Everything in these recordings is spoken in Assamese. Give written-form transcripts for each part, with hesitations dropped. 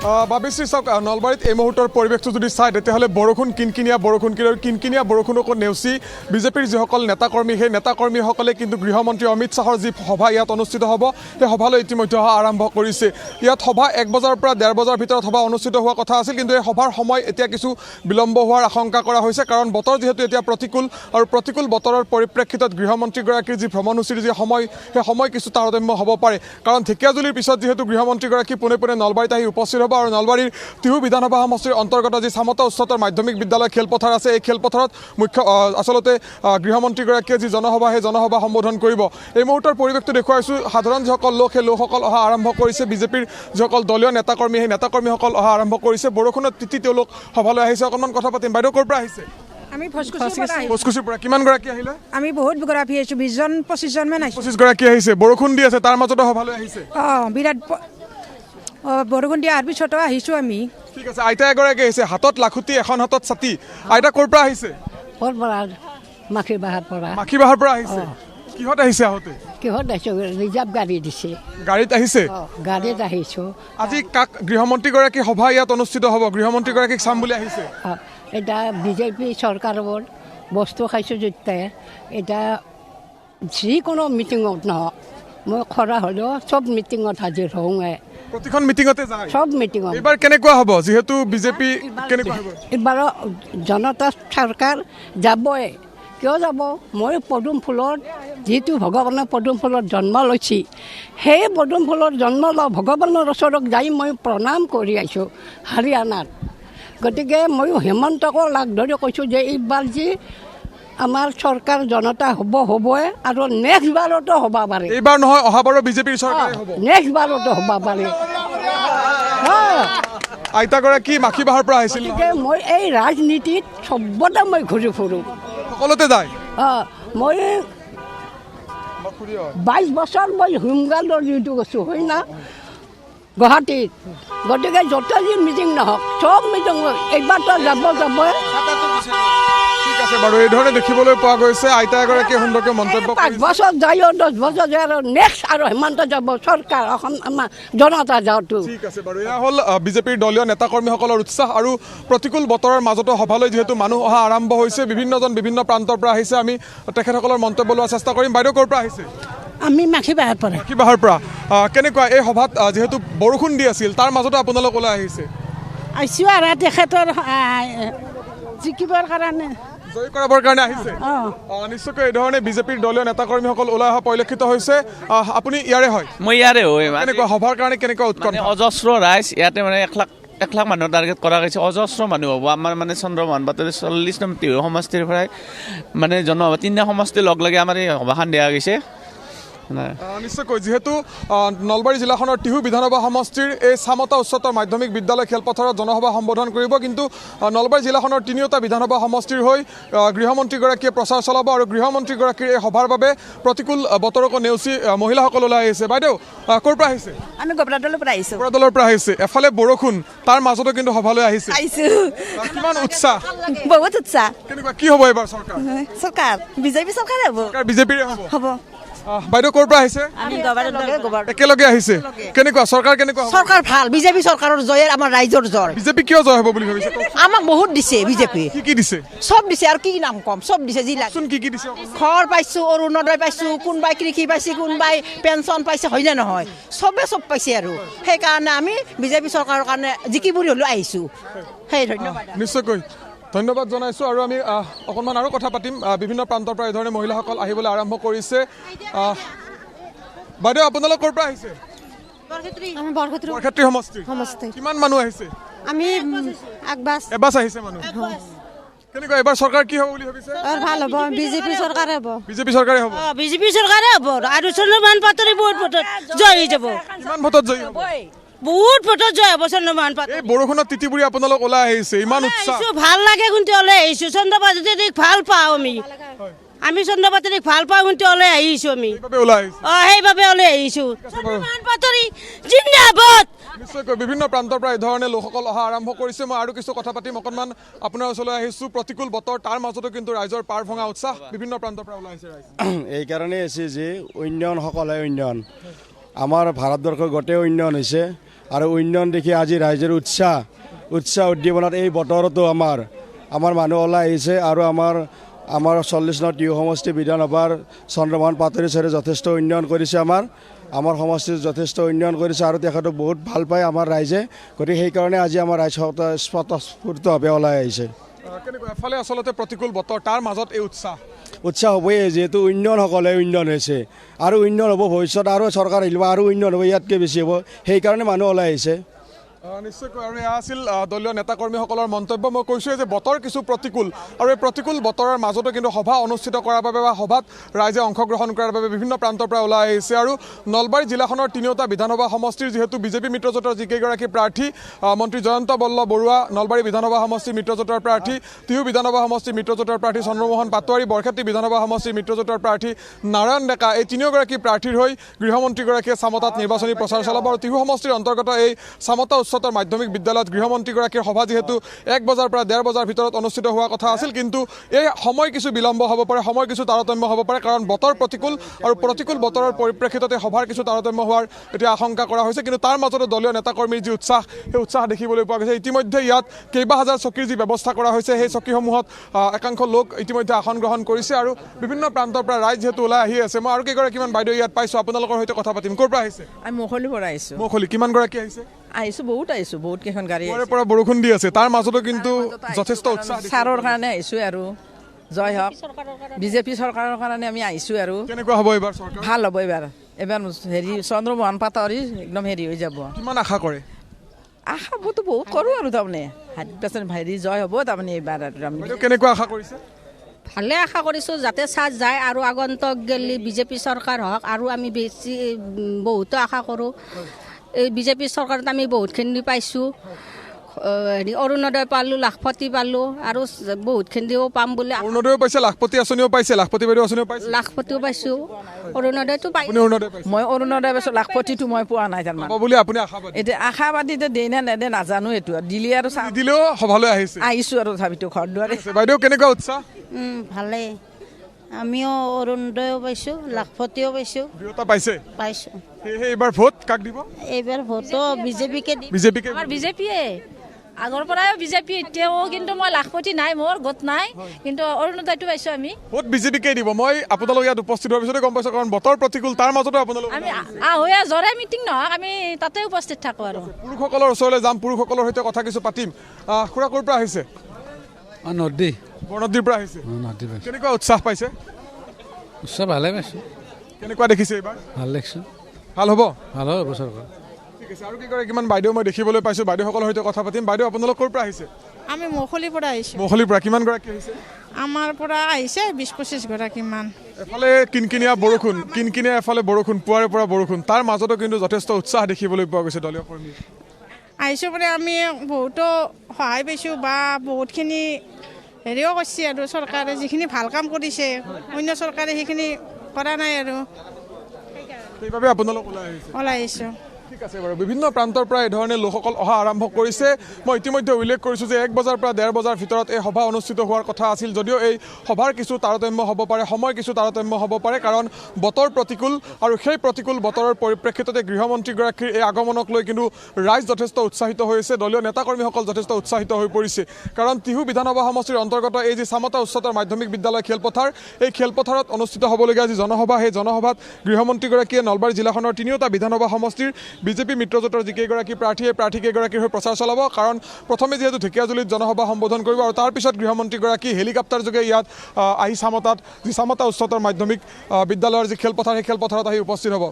বাবিশ্ৰী চাওক নলবাৰীত এই মুহূৰ্তৰ পৰিৱেশটো যদি চায় তেতিয়াহ'লে বৰষুণ কিনকিনীয়া বৰষুণক নেওচি বিজেপিৰ যিসকল নেতাকৰ্মী সেই নেতাকৰ্মীসকলে কিন্তু গৃহমন্ত্ৰী অমিত শ্বাহৰ যি সভা ইয়াত অনুষ্ঠিত হ'ব সেই সভালৈ ইতিমধ্যে অহা আৰম্ভ কৰিছে। ইয়াত সভা 1 বজাৰ পৰা 1.5 বজাৰ ভিতৰত সভা অনুষ্ঠিত হোৱা কথা আছিল, কিন্তু এই সভাৰ সময় এতিয়া কিছু বিলম্ব হোৱাৰ আশংকা কৰা হৈছে, কাৰণ বতৰ যিহেতু এতিয়া প্ৰতিকূল আৰু প্ৰতিকূল বতৰৰ পৰিপ্ৰেক্ষিতত গৃহমন্ত্ৰীগৰাকীৰ যি ভ্ৰমণসূচীৰ যি সময় সেই সময় কিছু তাৰতম্য হ'ব পাৰে, কাৰণ ঢেকীয়াজুলিৰ পিছত যিহেতু গৃহমন্ত্ৰীগৰাকী পোনে পোনে নলবাৰীত আহি উপস্থিত হ'ব আৰু নলবাৰীৰ টিহু বিধানসভা সমষ্টিৰ অন্তৰ্গত যি চামতা উচ্চতৰ মাধ্যমিক বিদ্যালয় খেলপথাৰ আছে এই খেলপথাৰত আচলতে গৃহমন্ত্ৰীগৰাকীয়ে যি জনসভা সেই জনসভা সম্বোধন কৰিব। এই মুহূৰ্তৰ পৰিৱেশটো দেখুৱাইছোঁ, সাধাৰণ যিসকল লোক সেই লোকসকল অহা আৰম্ভ কৰিছে, বিজেপিৰ যিসকল দলীয় নেতাকৰ্মী সেই নেতাকৰ্মীসকল অহা আৰম্ভ কৰিছে। বৰষুণত তিতি তেওঁলোক সভালৈ আহিছে। অকণমান কথা পাতিম। বাইদেউ ক'ৰ পৰা আহিছে? আমি ভোজকুচিৰ পৰা। কিমান গৰাকী আহিলে? আমি বহুত গৰাকী আহিছোঁ, 20-25 মান আহিছোঁ। 25 গৰাকী আহিছে। বৰষুণ দি আছে, তাৰ মাজতে সভালৈ আহিছে। বিৰাট বৰষুণ দিয়াৰ পিছতো আহিছোঁ আমি। ঠিক আছে। আইতা এগৰাকী আহিছে, হাতত লাখুটি, এখন হাতত ছাতি। আইতা ক'ৰ পৰা আহিছে? মাখিবাহাৰ পৰা। মাখিবাহাৰ পৰা আহিছে। কিহত আহিছে আহোঁতে? কিহত আহিছোঁ? ৰিজাৰ্ভ গাড়ী দিছে। গাড়ীত আহিছে? গাড়ীত আহিছোঁ। আজি কাক গৃহমন্ত্ৰীগৰাকী সভা ইয়াত অনুষ্ঠিত হ'ব, গৃহমন্ত্ৰীগৰাকীক চাম বুলি আহিছে? এটা বিজেপি চৰকাৰৰ বস্তু খাইছোঁ যেতিয়া এটা যিকোনো মিটিঙত নহওক মই খৰা হ'লেও চব মিটিঙত হাজিৰ হওঁৱে। প্ৰতিখন মিটিঙতে যায়? চব মিটিঙত। এইবাৰ কেনেকুৱা হ'ব যিহেতু বিজেপি কেনেকুৱা হ'ব? এইবাৰ জনতা চৰকাৰ যাবই। কিয় যাব? মই পদুম ফুলত যিটো ভগৱানৰ পদুম ফুলত জন্ম লৈছে সেই পদুম ফুলত জন্ম লোৱা ভগৱানৰ ওচৰত যাই মই প্ৰণাম কৰি আহিছোঁ হাৰিয়ানাত। গতিকে ময়ো হেমন্তকো লাগ ধৰি কৈছোঁ যে এইবাৰ যি আমাৰ চৰকাৰ জনতা হ'বই আৰু নেক্সট বাৰতো হ'ব পাৰে। এইবাৰ নহয়, অহাবাৰো বিজেপিৰ চৰকাৰ হ'ব। নেক্সট বাৰতো হ'ব পাৰে। আইতাগৰাকী মাখিবাহাৰ পৰা আহিছিল। গতিকে মই এই ৰাজনীতিত চবতে মই ঘূৰি ফুৰোঁ, সকলোতে যায়। মই 22 বছৰ মই হোমগাৰ্ডৰ ডিউটি কৰিছোঁ, হয় না, গুৱাহাটীত। গতিকে য'ত যি মিটিং নহওক চব মিটিং এইবাৰতো যাবই। ঠিক আছে বাৰু, এই ধৰণে দেখিবলৈ পোৱা গৈছে। আইতা এগৰাকীয়ে সুন্দৰকৈ মন্তব্য কৰিছে। 5 বছৰ যায়, 10 বছৰ যায় আৰু নেক্সট আৰু হেমন্ত যাব চৰকাৰ, অসম আমাৰ জনতা যাওঁতো। ঠিক আছে বাৰু, এয়া হ'ল বিজেপিৰ দলীয় নেতাকৰ্মীসকলৰ উৎসাহ আৰু প্ৰতিকূল বতৰৰ মাজতো সভালৈ যিহেতু মানুহ অহা আৰম্ভ হৈছে, বিভিন্নজন বিভিন্ন প্ৰান্তৰ পৰা আহিছে। আমি তেখেতসকলৰ মন্তব্য লোৱাৰ চেষ্টা কৰিম। বাইদেউ ক'ৰ পৰা আহিছে? আমি মাখিবাহাৰ পৰা। মাখিবাহাৰ পৰা। কেনেকুৱা এই সভাত যিহেতু বৰষুণ দি আছিল তাৰ মাজতো আপোনালোক ওলাই আহিছে? আহিছোঁ আৰু তেখেতৰ জিকিবৰ কাৰণে, জয় কৰাবৰ কাৰণে আহিছে। নিশ্চয়কৈ এই ধৰণে বিজেপিৰ দলীয় নেতাকৰ্মীসকল ওলাই অহা পৰিলক্ষিত হৈছে। আপুনি ইয়াৰে হয়? মই ইয়াৰে হয়। কেনেকুৱা সভাৰ কাৰণে কেনেকুৱা উৎকণ্ঠা? অজস্ৰ ৰাইজ ইয়াতে মানে 1 লাখ মানুহ টাৰ্গেট কৰা হৈছে। অজস্ৰ মানুহ হ'ব। আমাৰ মানে চন্দ্ৰমোহন পাটোৱাৰী 40 নম্বৰ টিহু সমষ্টিৰ পৰাই মানে জনসভা 3টা সমষ্টি লগ লাগি আমাৰ এই সভাখন দিয়া গৈছে। নিশ্চয়কৈ যিহেতু নলবাৰী জিলাখনৰ টিহু বিধানসভা সমষ্টিৰ এই চামতা উচ্চতৰ মাধ্যমিক বিদ্যালয় খেলপথাৰত জনসভা সম্বোধন কৰিব, কিন্তু নলবাৰী জিলাখনৰ 3টা বিধানসভা সমষ্টিৰ হৈ গৃহমন্ত্ৰীগৰাকীয়ে প্ৰচাৰ চলাব আৰু গৃহমন্ত্ৰীগৰাকীৰ এই সভাৰ বাবে প্ৰতিকূল বতৰকো নেওচি মহিলাসকল ওলাই আহিছে। বাইদেউ ক'ৰ পৰা আহিছে? আমি গবৰাদলৰ পৰা আহিছোঁ। গবৰাদলৰ পৰা আহিছে। এফালে বৰষুণ, তাৰ মাজতো কিন্তু সভালৈ আহিছে। কিমান উৎসাহ? বহুত উৎসাহ। কেনেকুৱা কি হ'ব এইবাৰ চৰকাৰ? চৰকাৰ বিজেপি চৰকাৰে হ'ব। বিজেপিৰে হ'ব। বাইদেউ ক'ৰ পৰা আহিছে? একেলগে আহিছে। কেনেকুৱা চৰকাৰ? কেনেকুৱা চৰকাৰ ভাল। বিজেপি চৰকাৰৰ জয় আমাৰ ৰাইজৰ জয়। বিজেপি কিয় জয় হ'ব বুলি ভাবিছে? আমাক বহুত দিছে বিজেপি। কি দিছে? চব দিছে আৰু কি নাম কম, চব দিছে। যি লাগে কি দিছে? ঘৰ পাইছোঁ, অৰুণোদয় পাইছোঁ, কোনোবাই কৃষি পাইছে, কোনোবাই পেঞ্চন পাইছে, হয়নে নহয়? চব পাইছে আৰু সেইকাৰণে আমি বিজেপি চৰকাৰৰ কাৰণে জিকিবুৰি হ'লেও আহিছোঁ। সেই ধন্যবাদ। নিশ্চয়কৈ ধন্যবাদ জনাইছোঁ। আৰু আমি অকণমান আৰু কথা পাতিম। বিভিন্ন প্ৰান্তৰ পৰা এই ধৰণে মহিলাসকল আহিবলৈ আৰম্ভ কৰিছে। বাইদেউ আপোনালোক ক'ৰ পৰা আহিছে? বৰক্ষেত্ৰী সমষ্টি। কিমান মানুহ আহিছে? আমি এবাছ আহিছে মানুহ। কেনেকুৱা এইবাৰ চৰকাৰ কি হ'ব বুলি ভাবিছে? ভাল হ'ব, বিজেপি চৰকাৰে হ'ব। বিজেপি চৰকাৰে হ'ব। বিজেপি চৰকাৰে হ'ব আৰু চন্দ্ৰমোহন পাটোৱাৰী বহুত ভোটত জয় হৈ যাব। কিমান ভোটত জয়ী হ'ব? বহুত ভোটত জয় হ'ব চন্দ্ৰমোহন পাটোৱাৰী। এই বৰষুণত তিতিবুৰি আপোনালোক ওলাই আহিছে, ইমান উৎসাহ। ভাল লাগে কিন্তু ওলাই আহিছোঁ। চন্দ্ৰ পাটোৱাৰীক ভাল পাওঁ আমি চন্দ্ৰ পাটোৱাৰীক ভাল পাওঁ কিন্তু ওলাই আহিছোঁ আমি। সেইবাবে ওলাই আহিছোঁ। চন্দ্ৰমোহন পাটোৱাৰী জিন্দাবাদ। নিশ্চয়কৈ বিভিন্ন প্ৰান্তৰ পৰা এই ধৰণে লোকসকল অহা আৰম্ভ কৰিছে। মই আৰু কিছু কথা পাতিম। অকণমান আপোনাৰ ওচৰলৈ আহিছোঁ। প্ৰতিকূল বতৰ, তাৰ মাজতো কিন্তু ৰাইজৰ পাৰ ভঙা উৎসাহ বিভিন্ন প্ৰান্তৰ পৰা ওলাই আহিছে ৰাইজ। এইকাৰণেই আছে যে উন্নয়ন সকলে উন্নয়ন, আমাৰ ভাৰতবৰ্ষৰ গোটেই উন্নয়ন হৈছে আৰু উন্নয়ন দেখি আজি ৰাইজৰ উৎসাহ উদ্দীপনাত এই বতৰতো আমাৰ মানুহ ওলাই আহিছে আৰু আমাৰ 40 নং টিহু সমষ্টি বিধানসভাৰ চন্দ্ৰমোহন পাটোৱাৰী ছাৰে যথেষ্ট উন্নয়ন কৰিছে আমাৰ সমষ্টিত যথেষ্ট উন্নয়ন কৰিছে আৰু তেখেতক বহুত ভাল পায় আমাৰ ৰাইজে গতিকে সেইকাৰণে আজি আমাৰ ৰাইজ স্বতঃস্ফূৰ্তভাৱে ওলাই আহিছে কেনেকুৱা এফালে আচলতে প্ৰতিকূল বতৰ তাৰ মাজত এই উৎসাহ হ'বই যিহেতু উন্নয়ন হৈছে আৰু উন্নয়ন হ'ব ভৱিষ্যত আৰু চৰকাৰ আহিব আৰু উন্নয়ন হ'ব ইয়াতকৈ বেছি হ'ব সেইকাৰণে মানুহ ওলাই আহিছে নিশ্চয়কৈ আৰু এয়া আছিল দলীয় নেতাকৰ্মীসকলৰ মন্তব্য মই কৈছোঁৱে যে বতৰ কিছু প্ৰতিকূল আৰু এই প্ৰতিকূল বতৰৰ মাজতো কিন্তু সভা অনুষ্ঠিত কৰাৰ বাবে বা সভাত ৰাইজে অংশগ্ৰহণ কৰাৰ বাবে বিভিন্ন প্ৰান্তৰ পৰা ওলাই আহিছে আৰু নলবাৰী জিলাখনৰ তিনিওটা বিধানসভা সমষ্টিৰ যিহেতু বিজেপি মিত্ৰজোঁটৰ যিকেইগৰাকী প্ৰাৰ্থী মন্ত্ৰী জয়ন্ত বল্ল বৰুৱা নলবাৰী বিধানসভা সমষ্টিৰ মিত্ৰজোঁটৰ প্ৰাৰ্থী টিহু বিধানসভা সমষ্টিৰ মিত্ৰজোঁটৰ প্ৰাৰ্থী চন্দ্ৰমোহন পাটোৱাৰী বৰক্ষেত্ৰী বিধানসভা সমষ্টিৰ মিত্ৰজোঁটৰ প্ৰাৰ্থী নাৰায়ণ ডেকা এই তিনিওগৰাকী প্ৰাৰ্থীৰ হৈ গৃহমন্ত্ৰীগৰাকীয়ে চামতাত নিৰ্বাচনী প্ৰচাৰ চলাব আৰু টিহু সমষ্টিৰ অন্তৰ্গত এই চামতা উচ্চতৰ মাধ্যমিক বিদ্যালয়ত গৃহমন্ত্ৰীগৰাকীৰ সভা যিহেতু 1 বজাৰ পৰা 1.5 বজাৰ ভিতৰত অনুষ্ঠিত হোৱাৰ কথা আছিল কিন্তু এই সময় কিছু বিলম্ব হ'ব পাৰে সময় কিছু তাৰতম্য হ'ব পাৰে কাৰণ বতৰ প্ৰতিকূল আৰু প্ৰতিকূল বতৰৰ পৰিপ্ৰেক্ষিততে সভাৰ কিছু তাৰতম্য হোৱাৰ এতিয়া আশংকা কৰা হৈছে কিন্তু তাৰ মাজতে দলীয় নেতাকৰ্মীৰ যি উৎসাহ সেই উৎসাহ দেখিবলৈ পোৱা গৈছে ইতিমধ্যে ইয়াত কেইবা হাজাৰ চকীৰ যি ব্যৱস্থা কৰা হৈছে সেই চকীসমূহত একাংশ লোক ইতিমধ্যে আসন গ্ৰহণ কৰিছে আৰু বিভিন্ন প্ৰান্তৰ পৰা ৰাইজ যিহেতু ওলাই আহি আছে মই আৰু কেইগৰাকীমান বাইদেউ ইয়াত পাইছোঁ আপোনালোকৰ সৈতে কথা পাতিম ক'ৰ পৰা আহিছে আমি মখলিৰ পৰা আহিছোঁ মখলি কিমানগৰাকী আহিছে বহুত কেইখন গাড়ী পুৱাৰে পৰা বৰষুণ দি আছে তাৰ মাজতো কিন্তু যথেষ্ট উৎসাহ ছাৰৰ কাৰণে আহিছোঁ আৰু জয় হওক বিজেপি চৰকাৰৰ কাৰণে আমি আহিছোঁ আৰু কেনেকুৱা হ'ব এইবাৰ চৰকাৰ ভাল হ'ব এইবাৰ চন্দ্ৰমোহন পাটোৱাৰী একদম হৈ যাব কিমান আশা কৰে আশাবোৰতো বহুত কৰোঁ আৰু তাৰমানে 100% জয় হ'ব তাৰমানে এইবাৰ আৰু বাইদেউ কেনেকুৱা আশা কৰিছে ভালে আশা কৰিছোঁ যাতে চাৰ্জ যায় আৰু আগন্তক গেলি বিজেপি চৰকাৰ হওক আৰু আমি বেছি বহুতো আশা কৰোঁ এই বিজেপি চৰকাৰত আমি বহুতখিনি পাইছোঁ অৰুণোদয় পালোঁ লাখপতি পালোঁ আৰু বহুতখিনিও পাম বুলি অৰুণোদয়ো পাইছে লাখপতি আঁচনিও পাইছে লাখপতি বাইদেউ আঁচনিও পাইছে লাখপতিও পাইছোঁ অৰুণোদয়টো পাই আপুনি অৰুণোদয় পাইছে মই অৰুণোদয় পাইছোঁ লাখপতিটো মই পোৱা নাই তাৰমানে পাব বুলি আপুনি আশাবাদী এতিয়া আশাবাদী দেই নে নেদে নাজানো এইটো দিলে আৰু দিলেও সভালৈ আহিছে আহিছোঁ আৰু তথাপিতো ঘৰ দুৱাৰে বাইদেউ কেনেকুৱা উৎসাহ ভালেই আমিও অৰুণোদয়ো পাইছোঁ লাখপতিও পাইছোঁ দুয়োটা পাইছে পাইছোঁ সেয়েহে এইবাৰ ভোট কাক দিব এইবাৰ ভোটো বিজেপিকে দিম বিজেপিকে আমাৰ বিজেপিয়ে আগৰ পৰাই বিজেপি এতিয়াও কিন্তু মই লাখপতি নাই মোৰ গোট নাই কিন্তু অৰুণোদয়টো পাইছোঁ আমি ভোট বিজেপিকে দিব মই আপোনালোক ইয়াত উপস্থিত হোৱাৰ পিছতে গম পাইছোঁ কাৰণ বতৰ প্ৰতিকূল তাৰ মাজতো আপোনালোক আমি আহোঁয়া জৰে মিটিং নহওক আমি তাতে উপস্থিত থাকোঁ আৰু পুৰুষসকলৰ ওচৰলৈ যাম পুৰুষসকলৰ সৈতে কথা কিছু পাতিম খুৰা ক'ৰ পৰা আহিছে নদী বৰনদীৰ পৰা আহিছে নদী পাইছোঁ কেনেকুৱা উৎসাহ পাইছে উৎসৱ ভালে পাইছোঁ কেনেকুৱা দেখিছে এইবাৰ ভাল লাগিছোঁ ভাল হ'ব ভাল হ'ব চৰকাৰ ঠিক আছে আৰু কিমান বাইদেউ মই দেখিবলৈ পাইছোঁ বাইদেউসকলৰ সৈতে কথা পাতিম বাইদেউ আপোনালোক ক'ৰ পৰা আহিছে আমি মখলিৰ পৰা আহিছোঁ মহলিৰ পৰা কিমানগৰাকী আহিছে আমাৰ পৰা আহিছে 20-25 গৰাকীমান এফালে কিনকিনীয়া বৰষুণ কিনকিনীয়া এফালে বৰষুণ পুৱাৰে পৰা বৰষুণ তাৰ মাজতো কিন্তু যথেষ্ট উৎসাহ দেখিবলৈ পোৱা গৈছে দলীয় কৰ্মী আহিছোঁ মানে আমি বহুতো সহায় পাইছোঁ বা বহুতখিনি হেৰিও কৰিছে আৰু চৰকাৰে যিখিনি ভাল কাম কৰিছে অন্য চৰকাৰে সেইখিনি কৰা নাই আৰু সেইবাবে আপোনালোক ওলাই আহিছোঁ ঠিক আছে বাৰু বিভিন্ন প্ৰান্তৰ পৰা এই ধৰণে লোকসকল অহা আৰম্ভ কৰিছে মই ইতিমধ্যে উল্লেখ কৰিছোঁ যে 1 বজাৰ পৰা 1.5 বজাৰ ভিতৰত এই সভা অনুষ্ঠিত হোৱাৰ কথা আছিল যদিও এই সভাৰ কিছু তাৰতম্য হ'ব পাৰে সময় কিছু তাৰতম্য হ'ব পাৰে কাৰণ বতৰ প্ৰতিকূল আৰু সেই প্ৰতিকূল বতৰৰ পৰিপ্ৰেক্ষিততে গৃহমন্ত্ৰীগৰাকীৰ এই আগমনক লৈ কিন্তু ৰাইজ যথেষ্ট উৎসাহিত হৈছে দলীয় নেতাকৰ্মীসকল যথেষ্ট উৎসাহিত হৈ পৰিছে কাৰণ টিহু বিধানসভা সমষ্টিৰ অন্তৰ্গত এই যি চামতা উচ্চতৰ মাধ্যমিক বিদ্যালয় খেলপথাৰ এই খেলপথাৰত অনুষ্ঠিত হ'বলগীয়া যি জনসভা সেই জনসভাত গৃহমন্ত্ৰীগৰাকীয়ে নলবাৰী জিলাখনৰ তিনিওটা বিধানসভা সমষ্টিৰ বিজেপি মিত্ৰজোঁটৰ যিকেইগৰাকী প্ৰাৰ্থীকেইগৰাকীৰ হৈ প্ৰচাৰ চলাব কাৰণ প্ৰথমে যিহেতু ঢেকীয়াজুলিত জনসভা সম্বোধন কৰিব আৰু তাৰ পিছত গৃহমন্ত্ৰীগৰাকী হেলিকপ্টাৰ যোগে ইয়াত আহি চামতা উচ্চতৰ মাধ্যমিক বিদ্যালয়ৰ যি খেলপথাৰ সেই খেলপথাৰত আহি উপস্থিত হ'ব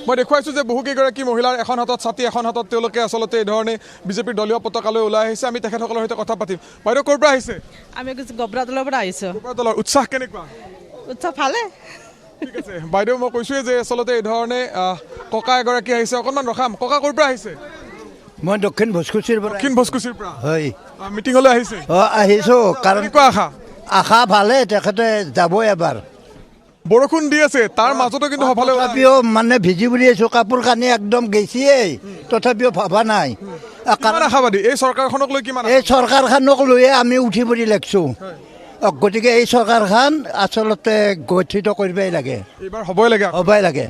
মই দেখুৱাইছোঁ যে বহুকেইগৰাকী মহিলাৰ এখন হাতত ছাতি এখন হাতত তেওঁলোকে আচলতে এই ধৰণে বিজেপিৰ দলীয় পতাকালৈ ওলাই আহিছে আমি তেখেতসকলৰ সৈতে কথা পাতিম বাইদেউ ক'ৰ পৰা আহিছে আমি গবৰাদলৰ পৰা আহিছোঁ দলৰ উৎসাহ কেনেকুৱা উৎসৱ ভালে ঠিক আছে বাইদেউ মই কৈছোঁৱে যে আচলতে এই ধৰণে ককা এগৰাকী আহিছে অকণমান ৰখাম ককা ক'ৰ পৰা আহিছে মই দক্ষিণ ভোজকুচিৰ পৰা দক্ষিণ ভোজকুচিৰ পৰা হয় মিটিঙলৈ আহিছে আহিছোঁ কাৰণ কেনেকুৱা আশা আশা ভালে তেখেতে যাবই এবাৰ বৰষুণ দি আছে তাৰ মাজতো কিন্তু সভালৈ তথাপিও মানে ভিজি বুলি আছোঁ কাপোৰ কানি একদম গেছিয়েই তথাপিও ভবা নাই কিমান আশাবাদী এই চৰকাৰখনক লৈ কিমান এই চৰকাৰখনক লৈয়ে আমি উঠি পৰি লাগিছোঁ গতিকে এই চৰকাৰখন আচলতে গঠিত কৰিবই লাগে এইবাৰ হ'বই লাগে হ'বই লাগে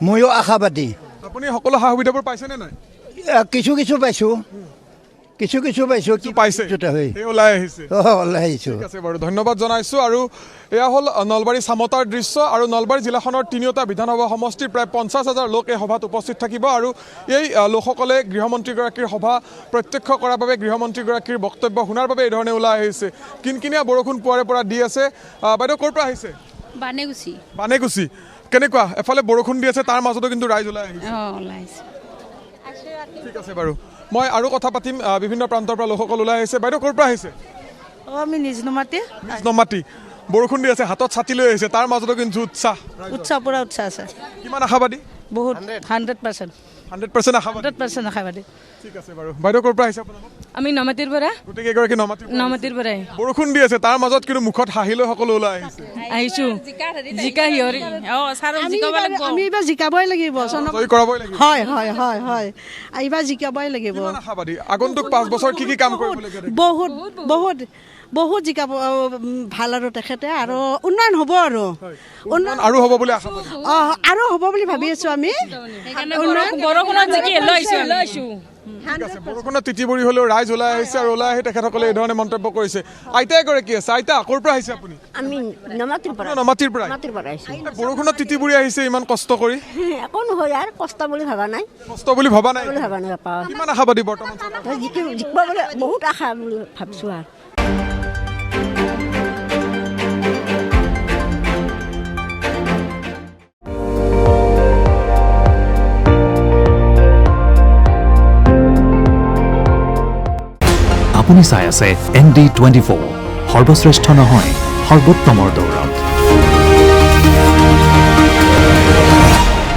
ময়ো আশাবাদী আপুনি সকলো সা সুবিধাবোৰ পাইছেনে নাই? কিছু কিছু পাইছোঁ, কিছু কিছু পাইছোঁ। কি পাইছে হয় এই ওলাই আহিছে। ওলাই আহিছোঁ। ঠিক আছে বাৰু, ধন্যবাদ জনাইছোঁ। আৰু এয়া হ'ল নলবাৰী চামতাৰ দৃশ্য। আৰু নলবাৰী জিলাখনৰ 3টা বিধানসভা সমষ্টিৰ প্ৰায় 50,000 লোক এই সভাত উপস্থিত থাকিব। আৰু এই লোকসকলে গৃহমন্ত্ৰীগৰাকীৰ সভা প্ৰত্যক্ষ কৰাৰ বাবে, গৃহমন্ত্ৰীগৰাকীৰ বক্তব্য শুনাৰ বাবে এই ধৰণে ওলাই আহিছে। কিনকিনীয়া বৰষুণ পুৱাৰে পৰা দি আছে। বাইদেউ ক'ৰ পৰা আহিছে? বানেগুচি। বানেগুচি। কেনেকুৱা? এফালে বৰষুণ দি আছে, তাৰ মাজতো কিন্তু ৰাইজ ওলাই আহিছে। ওলাইছে। ঠিক আছে বাৰু, মই আৰু কথা পাতিম। বিভিন্ন প্ৰান্তৰ পৰা লোকসকল ওলাই আহিছে। বাইদেউ ক'ৰ পৰা আহিছে? আমি নিজ নমাতি নমাতি। বৰষুণ দি আছে, হাতত ছাতি লৈ আহিছে, তাৰ মাজতো কিন্তু উৎসাহ। উৎসাহ পূৰা উৎসাহ আছে কিমান আশাবাদী? বহুত 100%। 100% আশাবাদী। 100% আশাবাদী। ঠিক আছে বাৰু, বাইদেউ ক'ৰ পৰা আহিছে আপোনালোক? আমি নমাতিৰ পৰা গোটেইকেইগৰাকী নমাতিৰ পৰাই বৰষুণ দি আছে, তাৰ মাজত কিন্তু মুখত হাঁহি লৈ সকলো ওলাই আহিছে। আহিছোঁ। জিকা হিয়ৰি আমি এইবাৰ জিকাবই লাগিব। জয়ী কৰাবই লাগিব। হয় হয় হয় হয়, এইবাৰ জিকাবই লাগিব। কিমান আশাবাদী? আগন্তুক 5 বছৰ কি কি কাম কৰিবলগীয়া থাকিব? বহুত বহুত বহুত জিকাব ভাল আৰু তেখেতে, আৰু উন্নয়ন হ'ব আৰু উন্নয়ন আৰু হ'ব বুলি আশাবাদী। আৰু হ'ব বুলি ভাবি আছোঁ আমি। বৰষুণত জিকি লৈছোঁ। ঠিক আছে, বৰষুণত তিতিবুৰি হ'লেও ৰাইজ ওলাই আহিছে, আৰু ওলাই আহি তেখেতসকলে এই ধৰণে মন্তব্য কৰিছে। আইতা এগৰাকী আছে। আইতা, ক'ৰ পৰা আহিছে আপুনি? আমি নমাতিৰ পৰা নমাতিৰ পৰা। আহিছোঁ। বৰষুণত তিতিবুৰি আহিছে ইমান কষ্ট কৰি, একো নহয় আৰু কষ্ট বুলি ভবা নাই, কষ্ট বুলি ভবা নাই? ভবা নাই বাপা। কিমান আশাবাদী বৰ্তমান? জিকিব বুলি বহুত আশা বুলি ভাবিছোঁ আৰু। আপুনি চাই আছে ND24, সৰ্বশ্ৰেষ্ঠ নহয় সৰ্বোত্তমৰ দৌৰ।